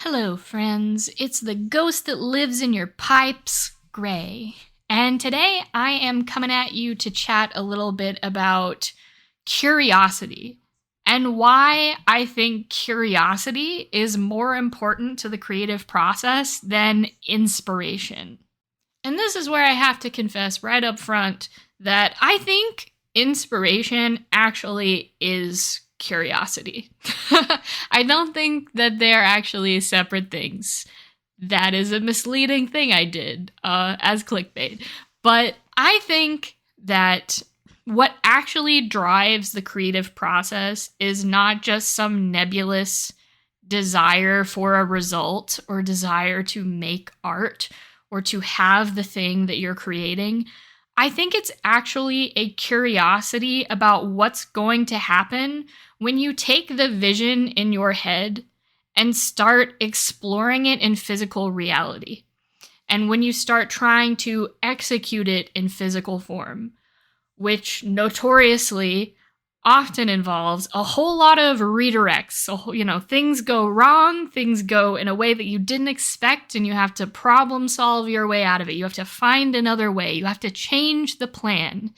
Hello, friends. It's the ghost that lives in your pipes, Gray. And today I am coming at you to chat a little bit about curiosity and why I think curiosity is more important to the creative process than inspiration. And this is where I have to confess right up front that I think inspiration actually is curiosity. I don't think that they're actually separate things. That is a misleading thing I did as clickbait. But I think that what actually drives the creative process is not just some nebulous desire for a result or desire to make art or to have the thing that you're creating. I think it's actually a curiosity about what's going to happen when you take the vision in your head and start exploring it in physical reality. And when you start trying to execute it in physical form, which notoriously often involves a whole lot of redirects. So, things go wrong, things go in a way that you didn't expect, and you have to problem solve your way out of it. You have to find another way. You have to change the plan.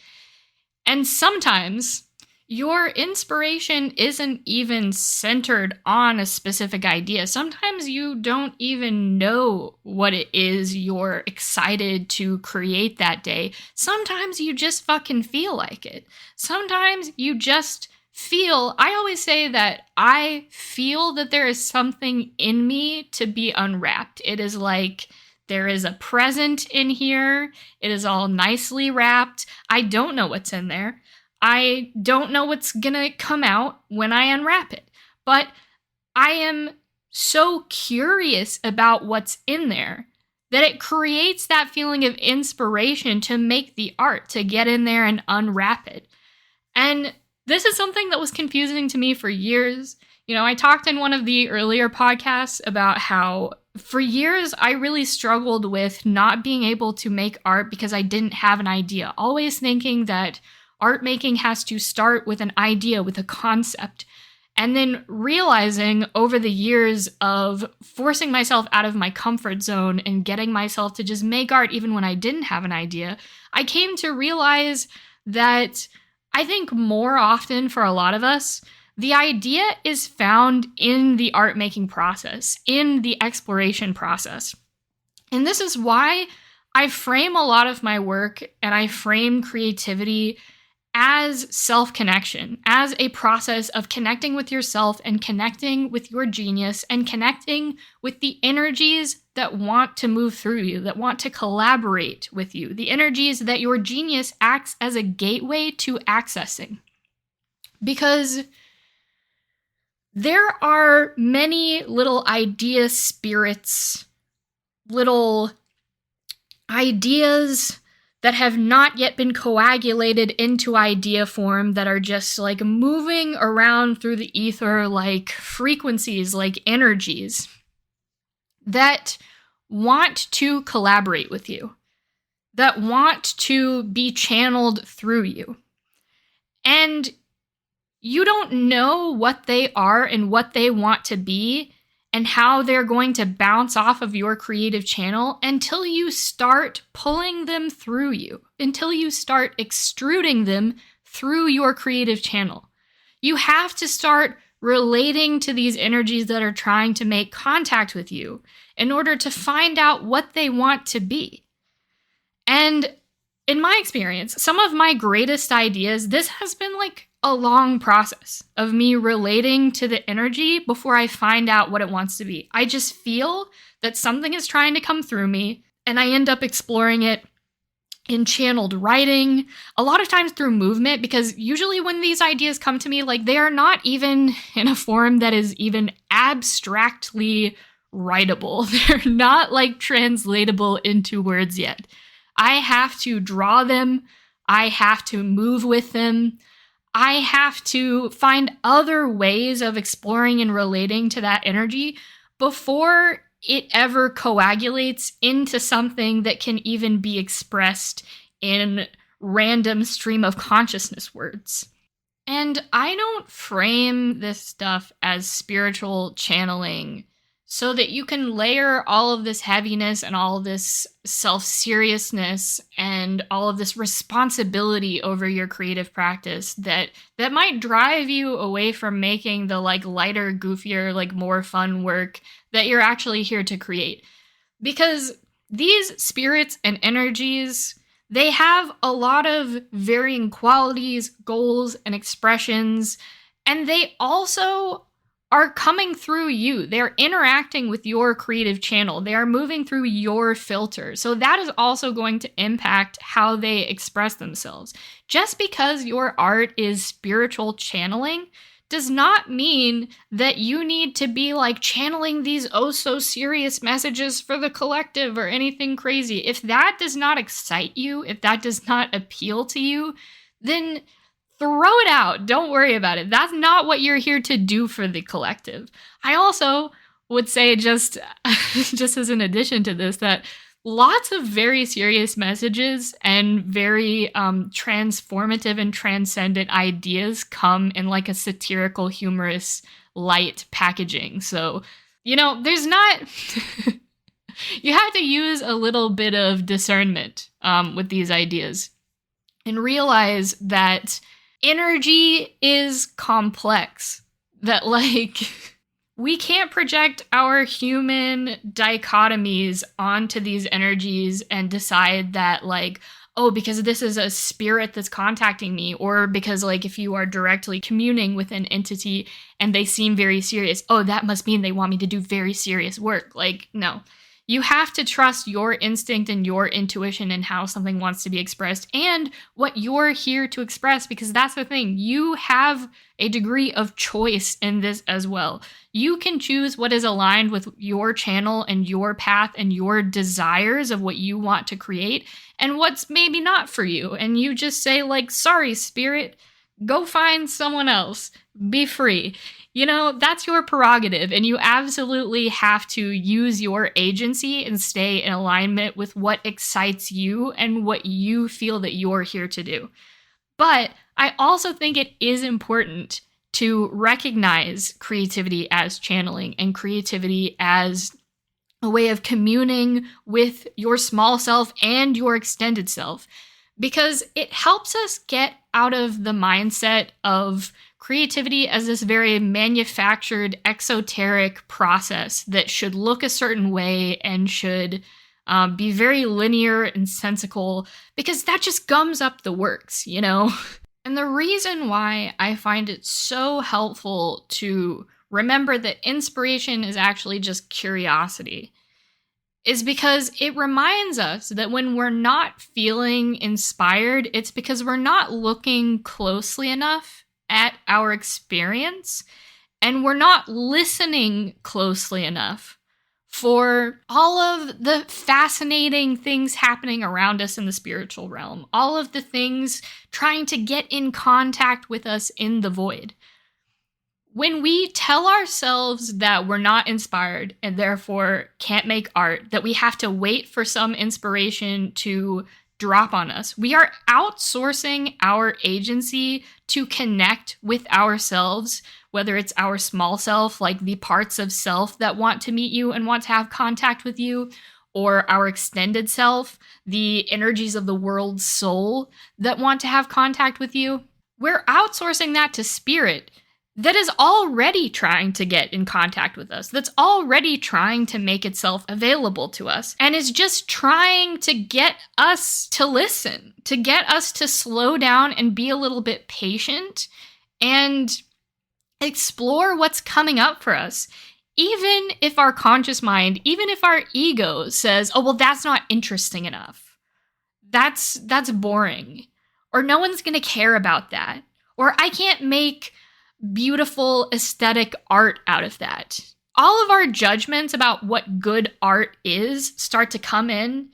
And sometimes your inspiration isn't even centered on a specific idea. Sometimes you don't even know what it is you're excited to create that day. Sometimes you just fucking feel like it. Sometimes you just feel, I always say that I feel that there is something in me to be unwrapped. It is like there is a present in here. It is all nicely wrapped. I don't know what's in there. I don't know what's gonna come out when I unwrap it, but I am so curious about what's in there that it creates that feeling of inspiration to make the art, to get in there and unwrap it. And this is something that was confusing to me for years. I talked in one of the earlier podcasts about how for years I really struggled with not being able to make art because I didn't have an idea, always thinking that art making has to start with an idea, with a concept, and then realizing over the years of forcing myself out of my comfort zone and getting myself to just make art even when I didn't have an idea, I came to realize that I think more often for a lot of us, the idea is found in the art making process, in the exploration process. And this is why I frame a lot of my work and I frame creativity as self-connection, as a process of connecting with yourself and connecting with your genius and connecting with the energies that want to move through you, that want to collaborate with you, the energies that your genius acts as a gateway to accessing. Because there are many little idea spirits, little ideas that have not yet been coagulated into idea form that are just like moving around through the ether like frequencies, like energies that want to collaborate with you, that want to be channeled through you. And you don't know what they are and what they want to be and how they're going to bounce off of your creative channel until you start pulling them through you, until you start extruding them through your creative channel. You have to start relating to these energies that are trying to make contact with you in order to find out what they want to be. And in my experience, some of my greatest ideas, this has been like a long process of me relating to the energy before I find out what it wants to be. I just feel that something is trying to come through me, and I end up exploring it in channeled writing, a lot of times through movement, because usually when these ideas come to me, like they are not even in a form that is even abstractly writable. They're not like translatable into words yet. I have to draw them. I have to move with them. I have to find other ways of exploring and relating to that energy before it ever coagulates into something that can even be expressed in random stream of consciousness words. And I don't frame this stuff as spiritual channeling so that you can layer all of this heaviness and all of this self-seriousness and all of this responsibility over your creative practice that might drive you away from making the like lighter, goofier, like more fun work that you're actually here to create. Because these spirits and energies, they have a lot of varying qualities, goals, and expressions, and they also are coming through you. They're interacting with your creative channel. They are moving through your filter. So that is also going to impact how they express themselves. Just because your art is spiritual channeling does not mean that you need to be like channeling these oh so serious messages for the collective or anything crazy. If that does not excite you, if that does not appeal to you, then throw it out. Don't worry about it. That's not what you're here to do for the collective. I also would say just as an addition to this that lots of very serious messages and very transformative and transcendent ideas come in like a satirical, humorous, light packaging. So, there's not... You have to use a little bit of discernment with these ideas and realize that energy is complex, that like we can't project our human dichotomies onto these energies and decide that like, oh, because this is a spirit that's contacting me, or because like if you are directly communing with an entity and they seem very serious, oh, that must mean they want me to do very serious work. Like, no. You have to trust your instinct and your intuition and how something wants to be expressed and what you're here to express, because that's the thing. You have a degree of choice in this as well. You can choose what is aligned with your channel and your path and your desires of what you want to create and what's maybe not for you. And you just say like, sorry, spirit, go find someone else. Be free. That's your prerogative, and you absolutely have to use your agency and stay in alignment with what excites you and what you feel that you're here to do. But I also think it is important to recognize creativity as channeling and creativity as a way of communing with your small self and your extended self, because it helps us get out of the mindset of creativity as this very manufactured, exoteric process that should look a certain way and should be very linear and sensical, because that just gums up the works, And the reason why I find it so helpful to remember that inspiration is actually just curiosity is because it reminds us that when we're not feeling inspired, it's because we're not looking closely enough at our experience, and we're not listening closely enough for all of the fascinating things happening around us in the spiritual realm, all of the things trying to get in contact with us in the void. When we tell ourselves that we're not inspired and therefore can't make art, that we have to wait for some inspiration to drop on us, we are outsourcing our agency to connect with ourselves, whether it's our small self, like the parts of self that want to meet you and want to have contact with you, or our extended self, the energies of the world's soul that want to have contact with you. We're outsourcing that to spirit that is already trying to get in contact with us, that's already trying to make itself available to us, and is just trying to get us to listen, to get us to slow down and be a little bit patient and explore what's coming up for us. Even if our conscious mind, even if our ego says, oh, well, that's not interesting enough. That's boring. Or no one's going to care about that. Or I can't make beautiful aesthetic art out of that. All of our judgments about what good art is start to come in,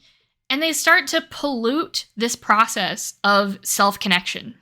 and they start to pollute this process of self-connection.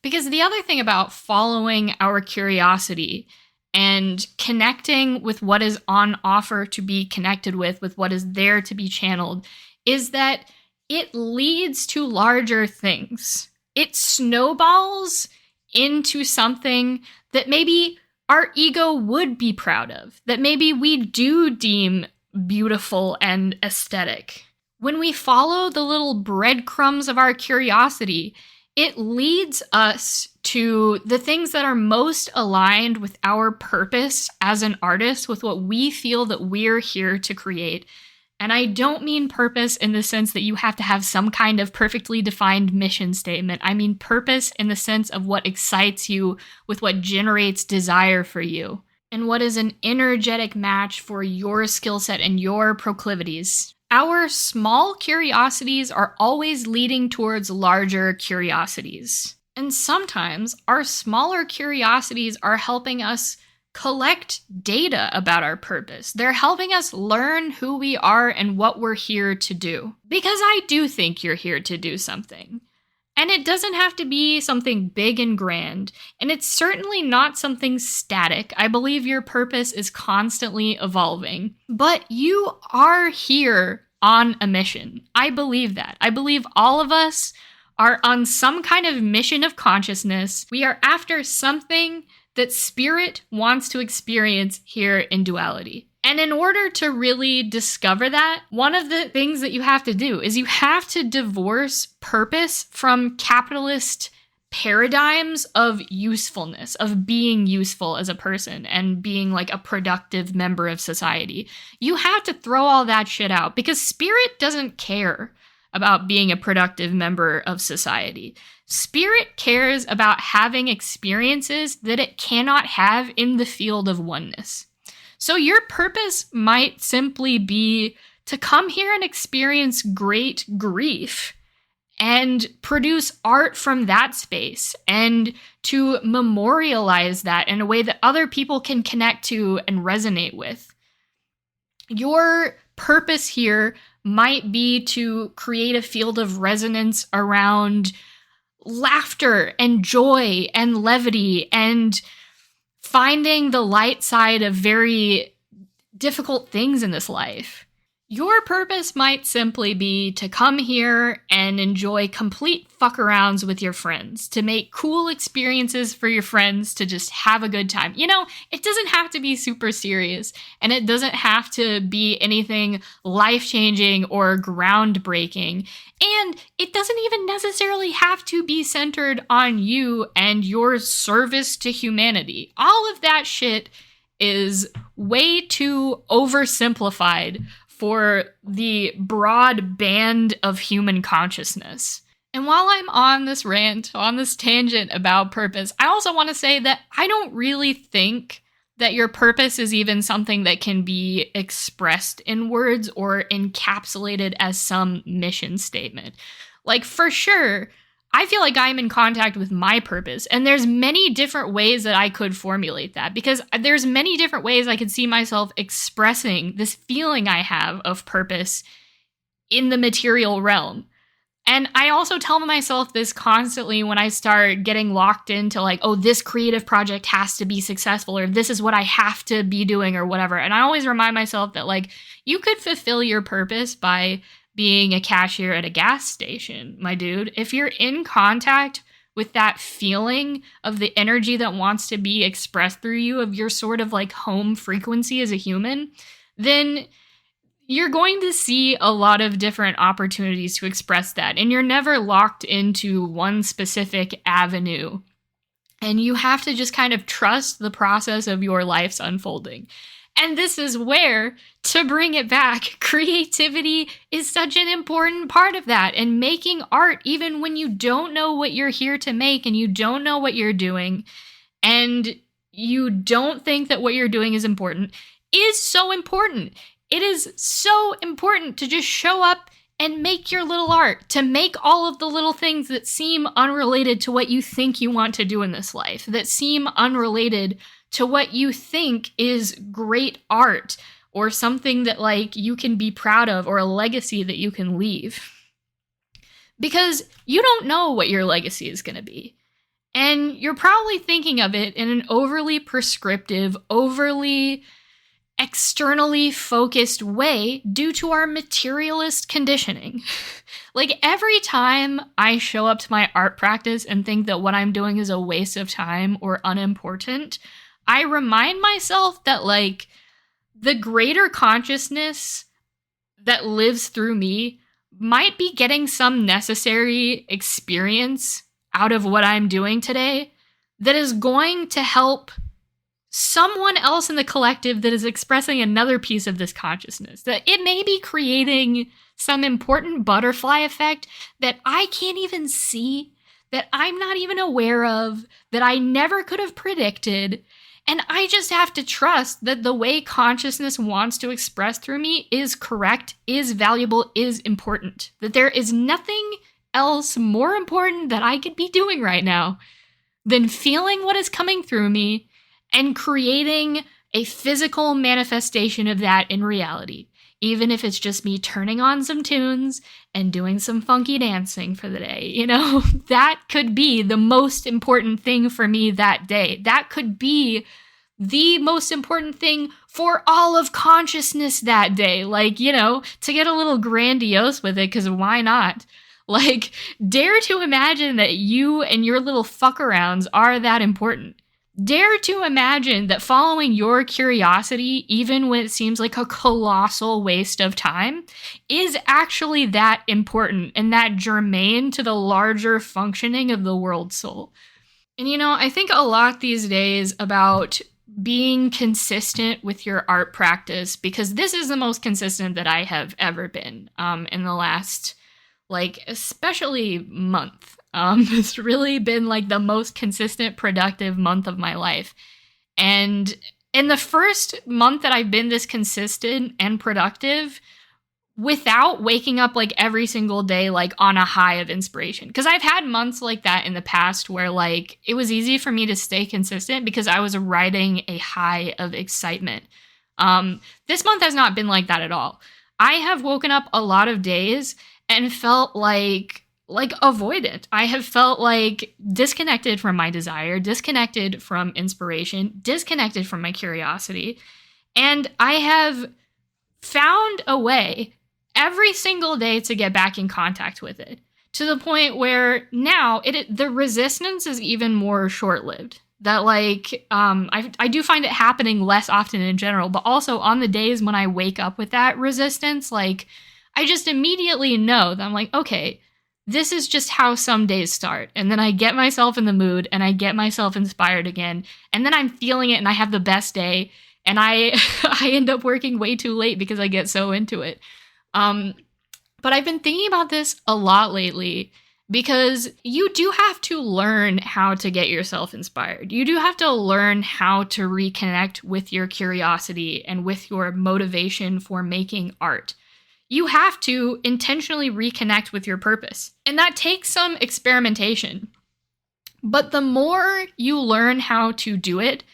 Because the other thing about following our curiosity and connecting with what is on offer to be connected with what is there to be channeled, is that it leads to larger things. It snowballs into something that maybe our ego would be proud of, that maybe we do deem beautiful and aesthetic. When we follow the little breadcrumbs of our curiosity, it leads us to the things that are most aligned with our purpose as an artist, with what we feel that we're here to create. And I don't mean purpose in the sense that you have to have some kind of perfectly defined mission statement. I mean purpose in the sense of what excites you with what generates desire for you, and what is an energetic match for your skill set and your proclivities. Our small curiosities are always leading towards larger curiosities. And sometimes our smaller curiosities are helping us collect data about our purpose. They're helping us learn who we are and what we're here to do. Because I do think you're here to do something. And it doesn't have to be something big and grand. And it's certainly not something static. I believe your purpose is constantly evolving. But you are here on a mission. I believe that. I believe all of us are on some kind of mission of consciousness. We are after something that spirit wants to experience here in duality. And in order to really discover that, one of the things that you have to do is you have to divorce purpose from capitalist paradigms of usefulness, of being useful as a person and being like a productive member of society. You have to throw all that shit out because spirit doesn't care about being a productive member of society. Spirit cares about having experiences that it cannot have in the field of oneness. So your purpose might simply be to come here and experience great grief and produce art from that space and to memorialize that in a way that other people can connect to and resonate with. Your purpose here might be to create a field of resonance around laughter and joy and levity and finding the light side of very difficult things in this life. Your purpose might simply be to come here and enjoy complete fuck-arounds with your friends, to make cool experiences for your friends, to just have a good time. You know, it doesn't have to be super serious, and it doesn't have to be anything life-changing or groundbreaking, and it doesn't even necessarily have to be centered on you and your service to humanity. All of that shit is way too oversimplified for the broad band of human consciousness. And while I'm on this rant, on this tangent about purpose, I also want to say that I don't really think that your purpose is even something that can be expressed in words or encapsulated as some mission statement. Like, for sure, I feel like I'm in contact with my purpose, and there's many different ways that I could formulate that, because there's many different ways I could see myself expressing this feeling I have of purpose in the material realm. And I also tell myself this constantly when I start getting locked into like, oh, this creative project has to be successful, or this is what I have to be doing, or whatever. And I always remind myself that like, you could fulfill your purpose by being a cashier at a gas station, my dude. If you're in contact with that feeling of the energy that wants to be expressed through you, of your sort of like home frequency as a human, then you're going to see a lot of different opportunities to express that. And you're never locked into one specific avenue. And you have to just kind of trust the process of your life's unfolding. And this is where, to bring it back, creativity is such an important part of that. And making art, even when you don't know what you're here to make and you don't know what you're doing, and you don't think that what you're doing is important, is so important. It is so important to just show up and make your little art, to make all of the little things that seem unrelated to what you think you want to do in this life, that seem unrelated to what you think is great art, or something that like you can be proud of, or a legacy that you can leave. Because you don't know what your legacy is going to be. And you're probably thinking of it in an overly prescriptive, overly externally focused way due to our materialist conditioning. Like every time I show up to my art practice and think that what I'm doing is a waste of time or unimportant, I remind myself that, like, the greater consciousness that lives through me might be getting some necessary experience out of what I'm doing today that is going to help someone else in the collective that is expressing another piece of this consciousness. That it may be creating some important butterfly effect that I can't even see, that I'm not even aware of, that I never could have predicted. And I just have to trust that the way consciousness wants to express through me is correct, is valuable, is important. That there is nothing else more important that I could be doing right now than feeling what is coming through me and creating a physical manifestation of that in reality. Even if it's just me turning on some tunes and doing some funky dancing for the day, you know, that could be the most important thing for me that day. That could be the most important thing for all of consciousness that day. Like, you know, to get a little grandiose with it, because why not? Like, dare to imagine that you and your little fuck-arounds are that important. Dare to imagine that following your curiosity, even when it seems like a colossal waste of time, is actually that important and that germane to the larger functioning of the world soul. And you know, I think a lot these days about being consistent with your art practice, because this is the most consistent that I have ever been in the last, like, especially month. It's really been like the most consistent, productive month of my life. And in the first month that I've been this consistent and productive, without waking up like every single day, like on a high of inspiration. Because I've had months like that in the past where like it was easy for me to stay consistent because I was riding a high of excitement. This month has not been like that at all. I have woken up a lot of days and felt like avoidant. I have felt like disconnected from my desire, disconnected from inspiration, disconnected from my curiosity. And I have found a way every single day to get back in contact with it, to the point where now the resistance is even more short-lived. That like I do find it happening less often in general, but also on the days when I wake up with that resistance, like I just immediately know that I'm like, okay, this is just how some days start. And then I get myself in the mood and I get myself inspired again. And then I'm feeling it and I have the best day. And I end up working way too late because I get so into it. But I've been thinking about this a lot lately because you do have to learn how to get yourself inspired. You do have to learn how to reconnect with your curiosity and with your motivation for making art. You have to intentionally reconnect with your purpose. And that takes some experimentation. But the more you learn how to do it,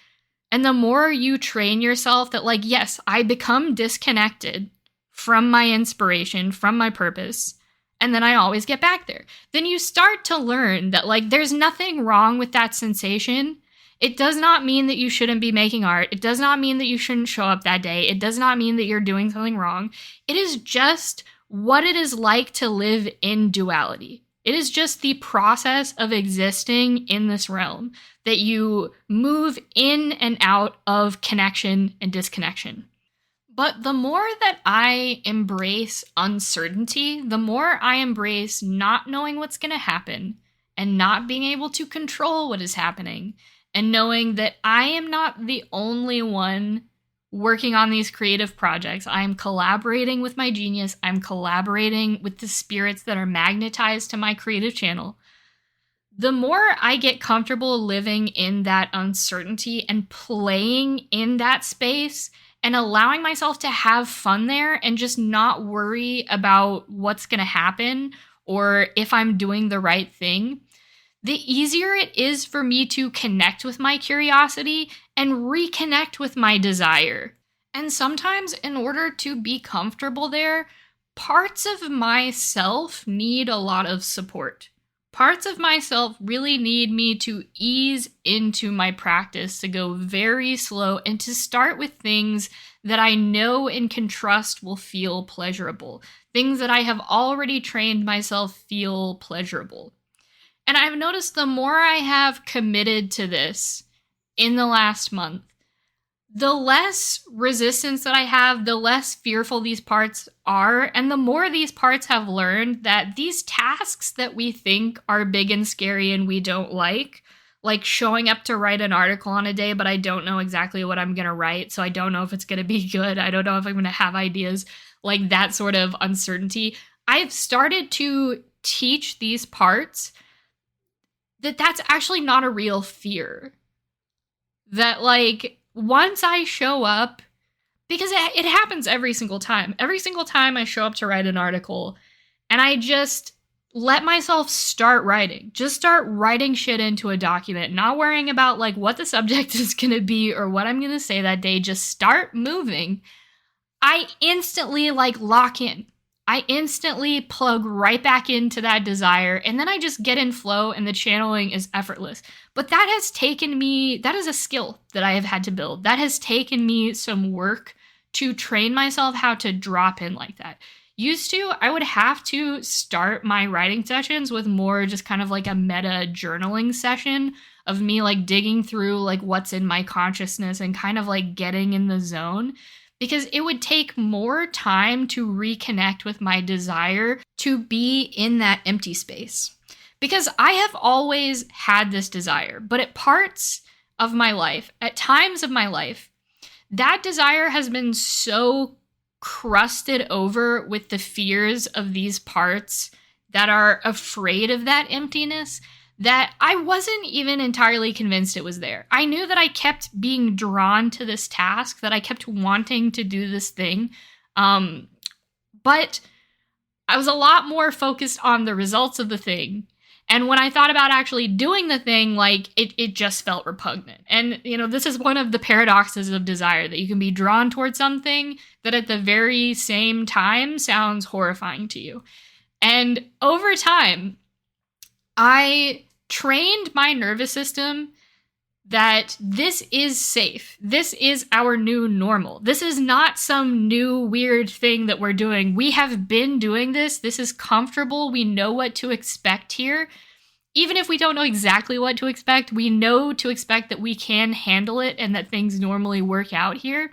and the more you train yourself that, like, yes, I become disconnected from my inspiration, from my purpose, and then I always get back there. Then you start to learn that, like, there's nothing wrong with that sensation. It does not mean that you shouldn't be making art. It does not mean that you shouldn't show up that day. It does not mean that you're doing something wrong. It is just what it is like to live in duality. It is just the process of existing in this realm, that you move in and out of connection and disconnection. But the more that I embrace uncertainty, the more I embrace not knowing what's going to happen and not being able to control what is happening, and knowing that I am not the only one working on these creative projects. I am collaborating with my genius. I'm collaborating with the spirits that are magnetized to my creative channel. The more I get comfortable living in that uncertainty and playing in that space and allowing myself to have fun there and just not worry about what's going to happen or if I'm doing the right thing, the easier it is for me to connect with my curiosity and reconnect with my desire. And sometimes, in order to be comfortable there, parts of myself need a lot of support. Parts of myself really need me to ease into my practice, to go very slow, and to start with things that I know and can trust will feel pleasurable. Things that I have already trained myself feel pleasurable. And I've noticed the more I have committed to this, in the last month, the less resistance that I have, the less fearful these parts are, and the more these parts have learned that these tasks that we think are big and scary and we don't like showing up to write an article on a day, but I don't know exactly what I'm going to write, so I don't know if it's going to be good. I don't know if I'm going to have ideas, like that sort of uncertainty. I've started to teach these parts that that's actually not a real fear. That, like, once I show up, because it happens every single time. Every single time I show up to write an article, and I just let myself start writing. Just start writing shit into a document, not worrying about, like, what the subject is going to be or what I'm going to say that day. Just start moving. I instantly, like, lock in. I instantly plug right back into that desire, and then I just get in flow, and the channeling is effortless. But that has taken me, that is a skill that I have had to build. That has taken me some work to train myself how to drop in like that. Used to, I would have to start my writing sessions with more just kind of like a meta journaling session of me like digging through like what's in my consciousness and kind of like getting in the zone. Because it would take more time to reconnect with my desire to be in that empty space. Because I have always had this desire, but at parts of my life, at times of my life, that desire has been so crusted over with the fears of these parts that are afraid of that emptiness that I wasn't even entirely convinced it was there. I knew that I kept being drawn to this task, that I kept wanting to do this thing, but I was a lot more focused on the results of the thing. And when I thought about actually doing the thing, like, it just felt repugnant. And, you know, this is one of the paradoxes of desire, that you can be drawn towards something that at the very same time sounds horrifying to you. And over time, I trained my nervous system that this is safe. This is our new normal. This is not some new weird thing that we're doing. We have been doing this. This is comfortable. We know what to expect here. Even if we don't know exactly what to expect, we know to expect that we can handle it and that things normally work out here.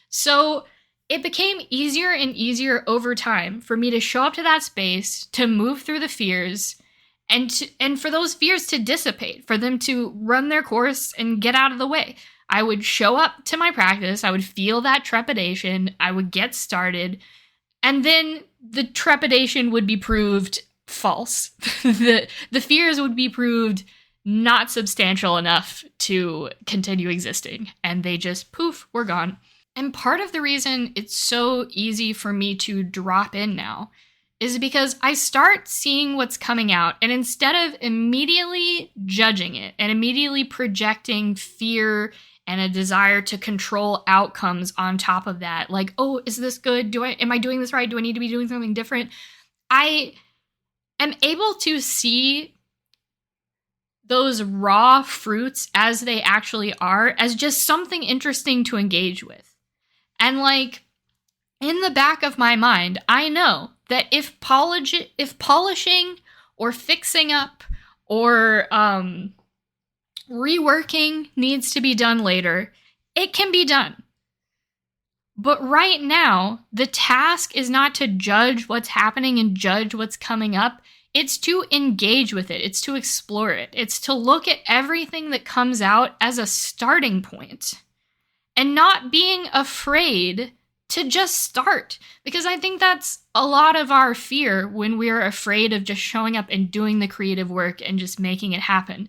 So it became easier and easier over time for me to show up to that space, to move through the fears, and for those fears to dissipate, for them to run their course and get out of the way. I would show up to my practice, I would feel that trepidation, I would get started, and then the trepidation would be proved false. The fears would be proved not substantial enough to continue existing, and they just, poof, were gone. And part of the reason it's so easy for me to drop in now is because I start seeing what's coming out, and instead of immediately judging it and immediately projecting fear and a desire to control outcomes on top of that, like, oh, is this good? Am I doing this right? Do I need to be doing something different? I am able to see those raw fruits as they actually are, as just something interesting to engage with. And like, in the back of my mind, I know that if polishing or fixing up or reworking needs to be done later, it can be done. But right now, the task is not to judge what's happening and judge what's coming up. It's to engage with it. It's to explore it. It's to look at everything that comes out as a starting point and not being afraid to just start. Because I think that's a lot of our fear when we're afraid of just showing up and doing the creative work and just making it happen.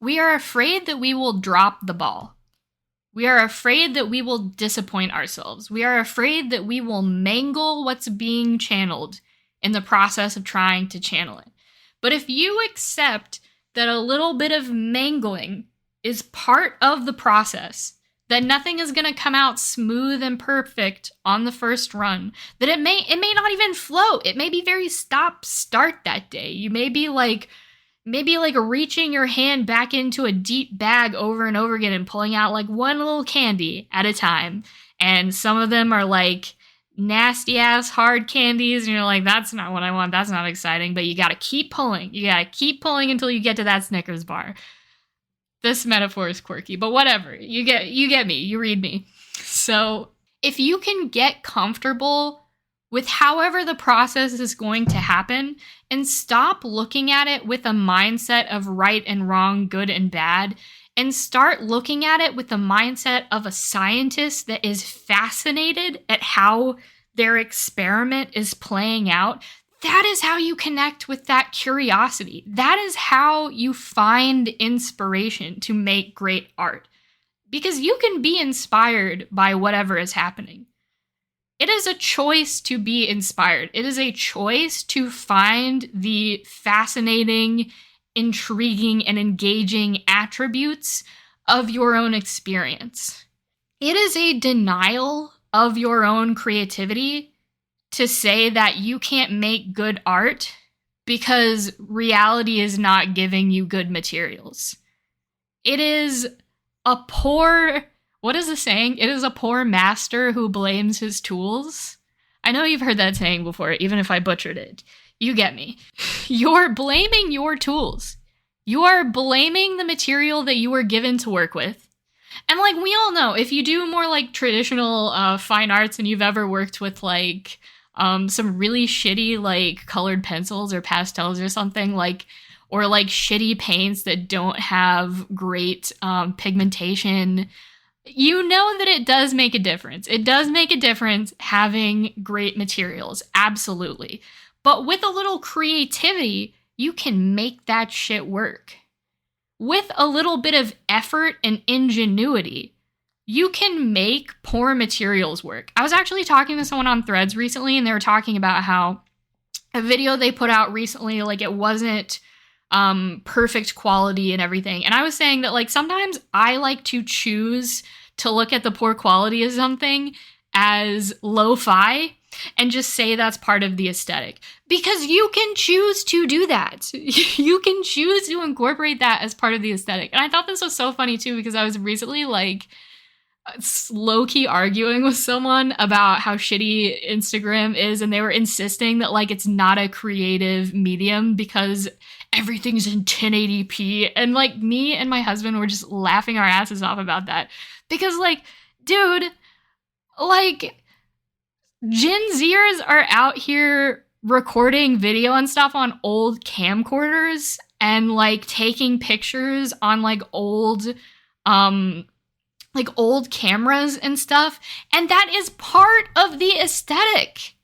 We are afraid that we will drop the ball. We are afraid that we will disappoint ourselves. We are afraid that we will mangle what's being channeled in the process of trying to channel it. But if you accept that a little bit of mangling is part of the process, that nothing is going to come out smooth and perfect on the first run, that it may not even flow. It may be very stop-start that day. You may be like, maybe like reaching your hand back into a deep bag over and over again and pulling out like one little candy at a time. And some of them are like nasty ass hard candies. And you're like, that's not what I want. That's not exciting. But you got to keep pulling. You got to keep pulling until you get to that Snickers bar. This metaphor is quirky, but whatever. You get me. You read me. So if you can get comfortable with however the process is going to happen and stop looking at it with a mindset of right and wrong, good and bad, and start looking at it with the mindset of a scientist that is fascinated at how their experiment is playing out, that is how you connect with that curiosity. That is how you find inspiration to make great art. Because you can be inspired by whatever is happening. It is a choice to be inspired. It is a choice to find the fascinating, intriguing, and engaging attributes of your own experience. It is a denial of your own creativity to say that you can't make good art because reality is not giving you good materials. It is a poor, what is the saying? It is a poor master who blames his tools. I know you've heard that saying before, even if I butchered it. You get me. You're blaming your tools. You are blaming the material that you were given to work with. And like we all know, if you do more like traditional fine arts and you've ever worked with like some really shitty like colored pencils or pastels or something, like, or like shitty paints that don't have great pigmentation, you know that it does make a difference. It does make a difference having great materials, absolutely. But with a little creativity, you can make that shit work. With a little bit of effort and ingenuity, you can make poor materials work. I was actually talking to someone on Threads recently, and they were talking about how a video they put out recently, like it wasn't perfect quality and everything. And I was saying that like sometimes I like to choose to look at the poor quality of something as lo-fi and just say that's part of the aesthetic. Because you can choose to do that. You can choose to incorporate that as part of the aesthetic. And I thought this was so funny too, because I was recently like low-key arguing with someone about how shitty Instagram is, and they were insisting that like it's not a creative medium because everything's in 1080p, and like me and my husband were just laughing our asses off about that because like, dude, like Gen Zers are out here recording video and stuff on old camcorders and like taking pictures on like old cameras and stuff, and that is part of the aesthetic.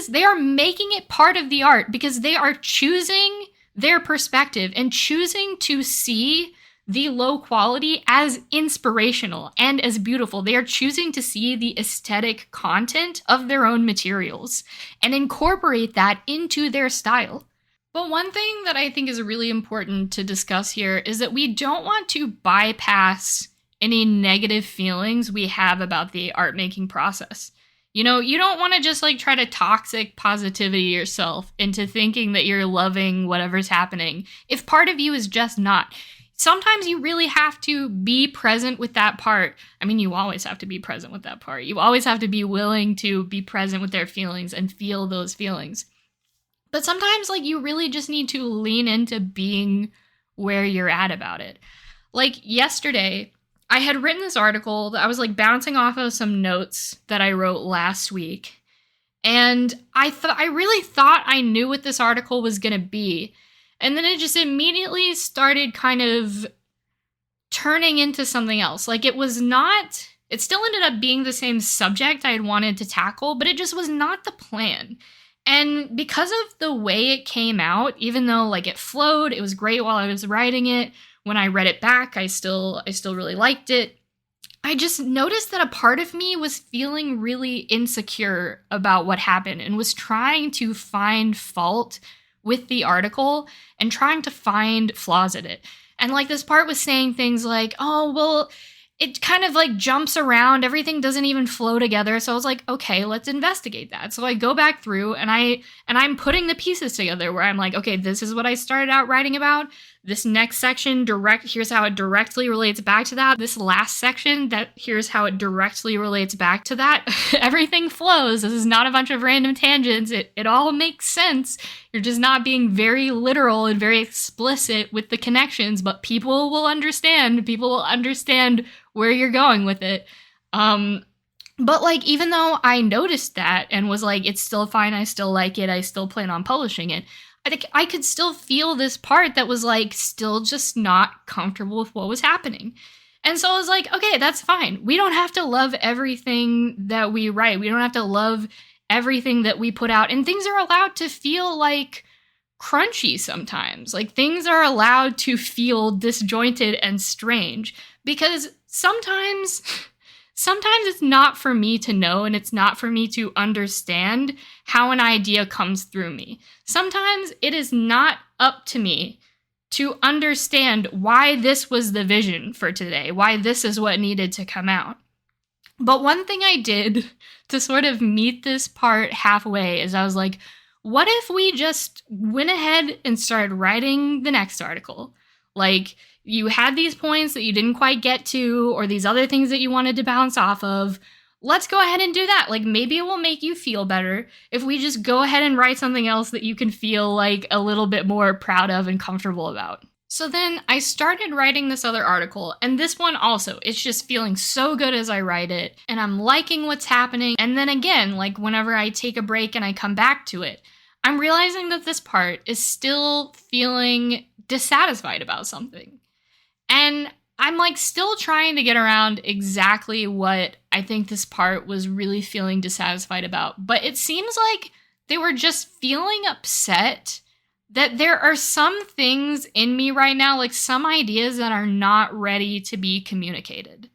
They are making it part of the art because they are choosing their perspective and choosing to see the low quality as inspirational and as beautiful. They are choosing to see the aesthetic content of their own materials and incorporate that into their style. But one thing that I think is really important to discuss here is that we don't want to bypass any negative feelings we have about the art making process. You know, you don't want to just like try to toxic positivity yourself into thinking that you're loving whatever's happening if part of you is just not. Sometimes you really have to be present with that part. I mean, you always have to be present with that part. You always have to be willing to be present with their feelings and feel those feelings. But sometimes like you really just need to lean into being where you're at about it. Like yesterday, I had written this article that I was like bouncing off of some notes that I wrote last week. And I really thought I knew what this article was going to be. And then it just immediately started kind of turning into something else. Like it still ended up being the same subject I had wanted to tackle, but it just was not the plan. And because of the way it came out, even though like it flowed, it was great while I was writing it. When I read it back, I still really liked it. I just noticed that a part of me was feeling really insecure about what happened and was trying to find fault with the article and trying to find flaws in it. And like this part was saying things like, oh, well, it kind of like jumps around. Everything doesn't even flow together. So I was like, okay, let's investigate that. So I go back through and I'm putting the pieces together where I'm like, okay, this is what I started out writing about. This next section, here's how it directly relates back to that. This last section, here's how it directly relates back to that. Everything flows. This is not a bunch of random tangents. It all makes sense. You're just not being very literal and very explicit with the connections, but people will understand. People will understand where you're going with it. But like, even though I noticed that and was like, it's still fine, I still like it, I still plan on publishing it, I think I could still feel this part that was like still just not comfortable with what was happening. And so I was like, okay, that's fine. We don't have to love everything that we write. We don't have to love everything that we put out. And things are allowed to feel like crunchy sometimes. Like things are allowed to feel disjointed and strange, because sometimes it's not for me to know, and it's not for me to understand how an idea comes through me. Sometimes it is not up to me to understand why this was the vision for today, why this is what needed to come out. But one thing I did to sort of meet this part halfway is I was like, what if we just went ahead and started writing the next article? Like, you had these points that you didn't quite get to, or these other things that you wanted to bounce off of. Let's go ahead and do that. Like, maybe it will make you feel better if we just go ahead and write something else that you can feel like a little bit more proud of and comfortable about. So then I started writing this other article, and this one also, it's just feeling so good as I write it, and I'm liking what's happening. And then again, like whenever I take a break and I come back to it, I'm realizing that this part is still feeling dissatisfied about something. And I'm like still trying to get around exactly what I think this part was really feeling dissatisfied about. But it seems like they were just feeling upset that there are some things in me right now, like some ideas that are not ready to be communicated.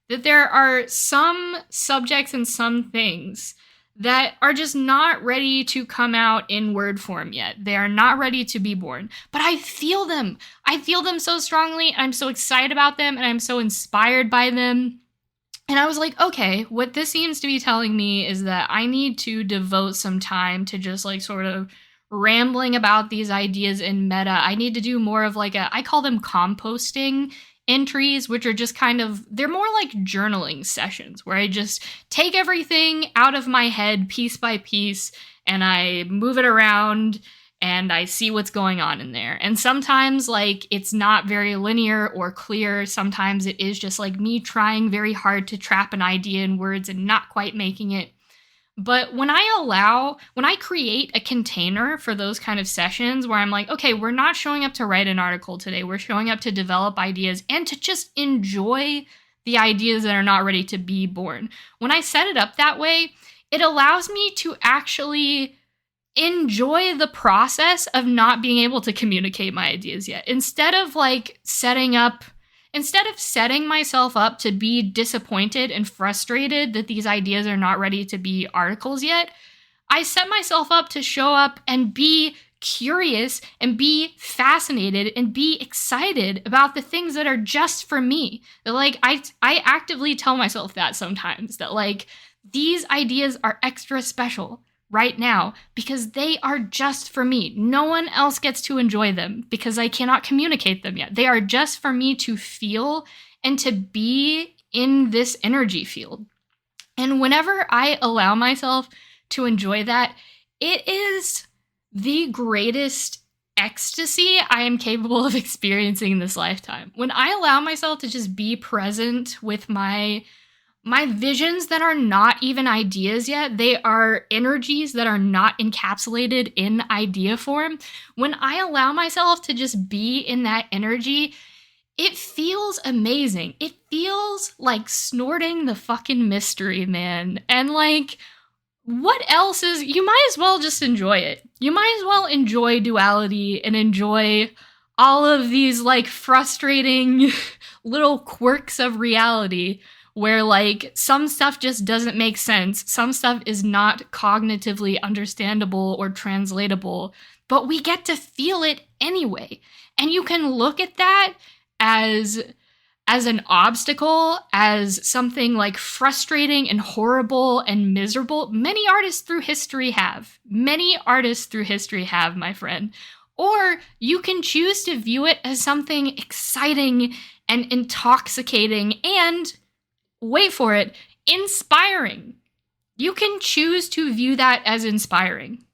That there are some subjects and some things that are just not ready to come out in word form yet. They are not ready to be born. But I feel them. I feel them so strongly, and I'm so excited about them, and I'm so inspired by them. And I was like, okay, what this seems to be telling me is that I need to devote some time to just like sort of rambling about these ideas in meta. I need to do more of like I call them composting entries, which are just kind of, they're more like journaling sessions where I just take everything out of my head piece by piece and I move it around and I see what's going on in there. And sometimes like it's not very linear or clear. Sometimes it is just like me trying very hard to trap an idea in words and not quite making it. But when I create a container for those kind of sessions where I'm like, okay, we're not showing up to write an article today. We're showing up to develop ideas and to just enjoy the ideas that are not ready to be born. When I set it up that way, it allows me to actually enjoy the process of not being able to communicate my ideas yet. Instead of setting myself up to be disappointed and frustrated that these ideas are not ready to be articles yet, I set myself up to show up and be curious and be fascinated and be excited about the things that are just for me. That like I actively tell myself that sometimes, that like these ideas are extra special right now because they are just for me. No one else gets to enjoy them because I cannot communicate them yet. They are just for me to feel and to be in this energy field. And whenever I allow myself to enjoy that, it is the greatest ecstasy I am capable of experiencing in this lifetime. When I allow myself to just be present with my visions that are not even ideas yet, they are energies that are not encapsulated in idea form. When I allow myself to just be in that energy, it feels amazing. It feels like snorting the fucking mystery, man. And like, what else is, you might as well just enjoy it. You might as well enjoy duality and enjoy all of these like frustrating little quirks of reality where like some stuff just doesn't make sense. Some stuff is not cognitively understandable or translatable, but we get to feel it anyway. And you can look at that as an obstacle, as something like frustrating and horrible and miserable. Many artists through history have, my friend. Or you can choose to view it as something exciting and intoxicating and, wait for it, inspiring. You can choose to view that as inspiring.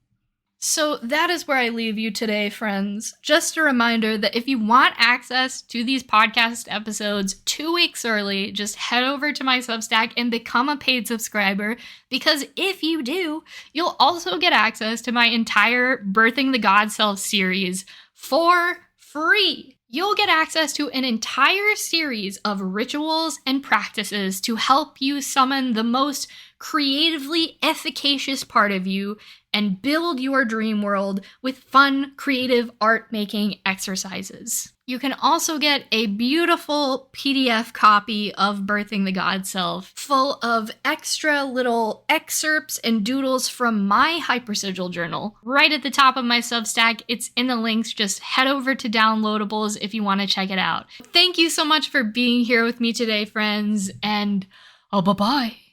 So that is where I leave you today, friends. Just a reminder that if you want access to these podcast episodes 2 weeks early, just head over to my Substack and become a paid subscriber, because if you do, you'll also get access to my entire Birthing the God Self series for free. You'll get access to an entire series of rituals and practices to help you summon the most creatively efficacious part of you and build your dream world with fun, creative art-making exercises. You can also get a beautiful PDF copy of Birthing the God Self, full of extra little excerpts and doodles from my hypersigil journal. Right at the top of my Substack, it's in the links. Just head over to downloadables if you want to check it out. Thank you so much for being here with me today, friends, and bye-bye.